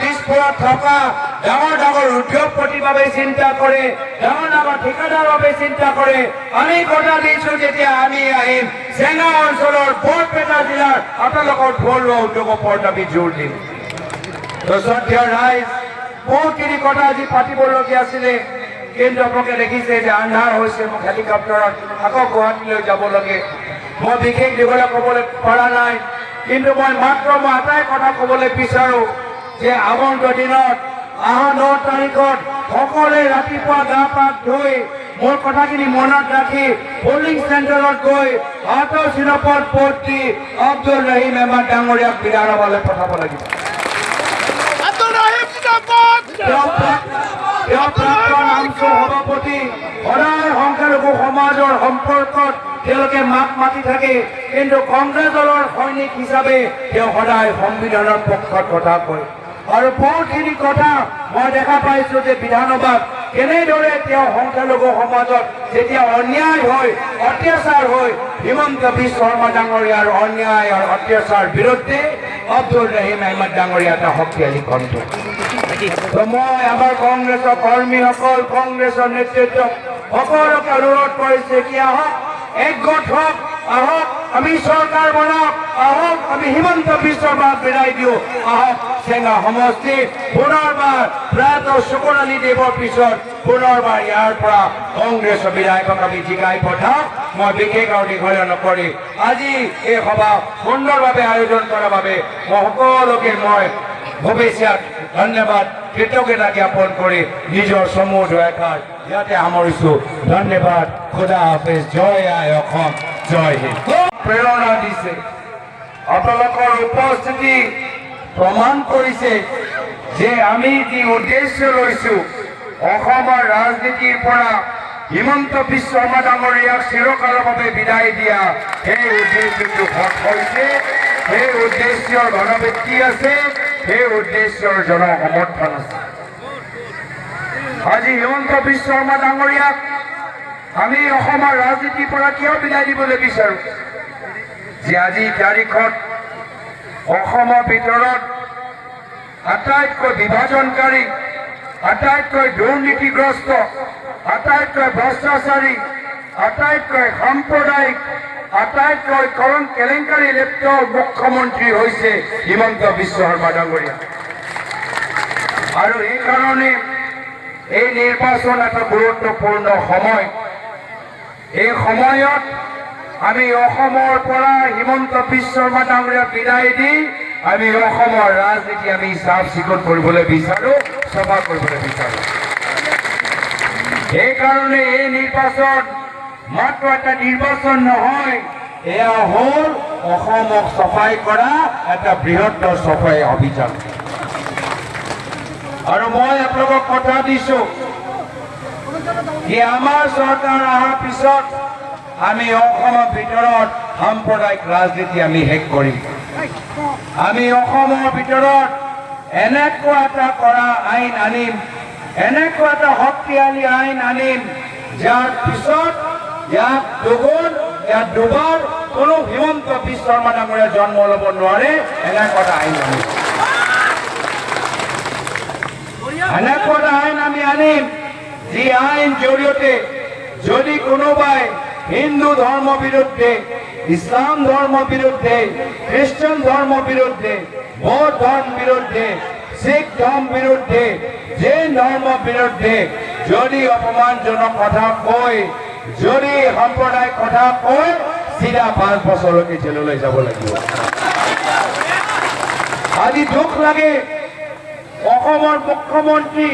দিশপুৰত থকা ডাঙৰ ডাঙৰ উদ্যোগপতিৰ বাবে চিন্তা কৰে, ডাঙৰ ডাঙৰ ঠিকাদাৰৰ বাবে চিন্তা কৰে। আমি কথা দিছোঁ যেতিয়া আমি আহিম চেঙা অঞ্চলৰ বৰপেটা জিলাৰ আপোনালোকৰ থলুৱা উদ্যোগৰ ওপৰত আমি জোৰ দিম। শ্ৰদ্ধেয় ৰাইজ, বহুতখিনি কথা আজি পাতিবলগীয়া আছিলে, কিন্তু আপোনালোকে দেখিছে যে আন্ধাৰ হৈছে। মোক হেলিকপ্টাৰত আকৌ গুৱাহাটীলৈ যাব লাগে। মই বিশেষ দীঘলীয়া ক'বলৈ পৰা নাই, কিন্তু মই এটাই কথা ক'বলৈ বিচাৰোঁ যে আগন্তুক দিনত অহা 9 তাৰিখত সকলোৱে ৰাতিপুৱা গা পা ধুই মোৰ কথাখিনি মনত ৰাখি পলিং চেণ্টাৰত গৈ হাতৰ চিনপত ভোট দি আব্দুল ৰহিম আহমেদ ডাঙৰীয়াক বিধানসভালৈ পঠাব লাগিব। তেওঁ প্ৰাক্তন আমছু সভাপতি, সদায় সংখ্যালঘু সমাজৰ সম্পৰ্কত তেওঁলোকে মাত মাতি থাকে, কিন্তু কংগ্ৰেছ দলৰ সৈনিক হিচাপে তেওঁ সদায় সংবিধানৰ পক্ষত কথা কয়। আৰু বহুতখিনি কথা মই দেখা পাইছোঁ যে বিধানসভাত কেনেদৰে তেওঁ সংখ্যালঘু সমাজত যেতিয়া অন্যায় হয়, অত্যাচাৰ হয়, হিমন্ত বিশ্ব শৰ্মা ডাঙৰীয়াৰ অন্যায় আৰু অত্যাচাৰ বিৰুদ্ধে আব্দুল ৰহিম আহমেদ ডাঙৰীয়া এটা শক্তিশালী কণ্ঠ। মই আমাৰ কংগ্ৰেছৰ কৰ্মীসকল, কংগ্ৰেছৰ নেতৃত্বক সকলোকে অনুৰোধ কৰিছে কি আহক, একগোট হওক, আহক আমি চৰকাৰ বনাওক, আহক আমি হিমন্ত বিশ্ব শৰ্মাক বিদায় দিওঁ, আহক চেঙা সমষ্টি পুনৰবাৰ প্ৰয়াত চকুৰ আলী দেৱৰ পিছত পুনৰবাৰ ইয়াৰ পৰা কংগ্ৰেছৰ বিধায়কক আমি জিকাই পঠাওক। মই বিশেষ আৰু দীঘলীয়া নকৰি আজি এই সভা সুন্দৰভাৱে আয়োজন কৰাৰ বাবে মই সকলোকে মই ভৱিষ্যত ধন্যবাদ কৃতজ্ঞতা জ্ঞাপন কৰি নিজৰ চমু দুআষাৰ ইয়াতে সামৰিছোঁ। ধন্যবাদ, খুদা হাফেজ, জয় আই অসম, জয় হিন্দ। প্ৰেৰণা দিছে, আপোনালোকৰ উপস্থিতি প্ৰমাণ কৰিছে যে আমি যি উদ্দেশ্য লৈছোঁ অসমৰ ৰাজনীতিৰ পৰা হিমন্ত বিশ্ব শৰ্মা ডাঙৰীয়াক চিৰকালৰ বাবে বিদায় দিয়া, সেই উদ্দেশ্যটো সফল হৈছে, সেই উদ্দেশ্যৰ ঘনবৃত্তি আছে, সেই উদ্দেশ্যৰ জনসমৰ্থন আছে। আজি হিমন্ত বিশ্ব শৰ্মা ডাঙৰীয়াক আমি অসমৰ ৰাজনীতিৰ পৰা কিয় বিদায় দিবলৈ বিচাৰোঁ যে আজি তাৰিখত অসমৰ ভিতৰত আটাইতকৈ বিভাজনকাৰী, আটাইতকৈ দুৰ্নীতিগ্ৰস্ত, আটাইতকৈ ভ্ৰষ্টাচাৰী, আটাইতকৈ সাম্প্ৰদায়িক, আটাইতকৈ কেলেংকাৰী লিপ্ত মুখ্যমন্ত্ৰী হৈছে হিমন্ত বিশ্ব শৰ্মা ডাঙৰীয়া। আৰু এইকাৰণে এই নিৰ্বাচন এটা গুৰুত্বপূৰ্ণ সময়। এই সময়ত আমি অসমৰ পৰা হিমন্ত বিশ্ব শৰ্মা ডাঙৰীয়াক বিদায় দি আমি অসমৰ ৰাজনীতি আমি চাফ চিকুণ কৰিবলৈ বিচাৰোঁ, চফা কৰিবলৈ বিচাৰোঁ। সেইকাৰণে এই নিৰ্বাচন মাত্ৰ এটা নিৰ্বাচন নহয়, এয়া হ'ল অসমক চফাই কৰা এটা বৃহত্তৰ চফাই অভিযান। আৰু মই আপোনালোকক কথা দিছোঁ যে আমাৰ চৰকাৰ অহাৰ পিছত আমি অসমৰ ভিতৰত সাম্প্ৰদায়িক ৰাজনীতি আমি শেষ কৰিম। আমি অসমৰ ভিতৰত এনেকুৱা এটা কৰা আইন আনিম, এনেকুৱা এটা শক্তিশালী আইন আনিম, যাৰ পিছত ইয়াত দুগুণ, ইয়াত দুবাৰ কোনো হিমন্ত বিশ্ব শৰ্মা ডাঙৰীয়া জন্ম ল'ব নোৱাৰে, এনেকুৱা এটা আইন আনিম। এনেকুৱা এটা আইন আমি আনিম যি আইন জৰিয়তে যদি কোনোবাই হিন্দু ধৰ্ম বিৰুদ্ধে, ইছলাম ধৰ্ম বিৰুদ্ধে, খ্ৰীষ্টান ধৰ্ম বিৰুদ্ধে, বৌদ্ধ ধৰ্ম বিৰুদ্ধে, শিখ ধৰ্ম বিৰুদ্ধে, জৈন ধৰ্ম বিৰুদ্ধে যদি অপমানজনক কথা কয়, যদি সাম্প্ৰদায়িক কথা কয়, চিধা 5 বছৰলৈকে জেললৈ যাব লাগিব। আজি দুখ লাগে অসমৰ মুখ্যমন্ত্ৰী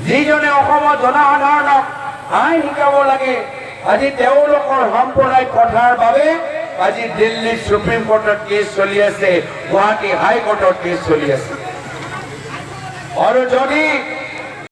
যিজনে অসমৰ জনসাধাৰণক আইন শিকাব লাগে, আজি তেওঁলোকৰ সাম্প্ৰদায়িক কথাৰ বাবে আজি দিল্লীৰ সুপ্ৰিম কোৰ্টত কেছ চলি আছে, গুৱাহাটী হাইকোৰ্টত কেছ চলি আছে। আৰু যদি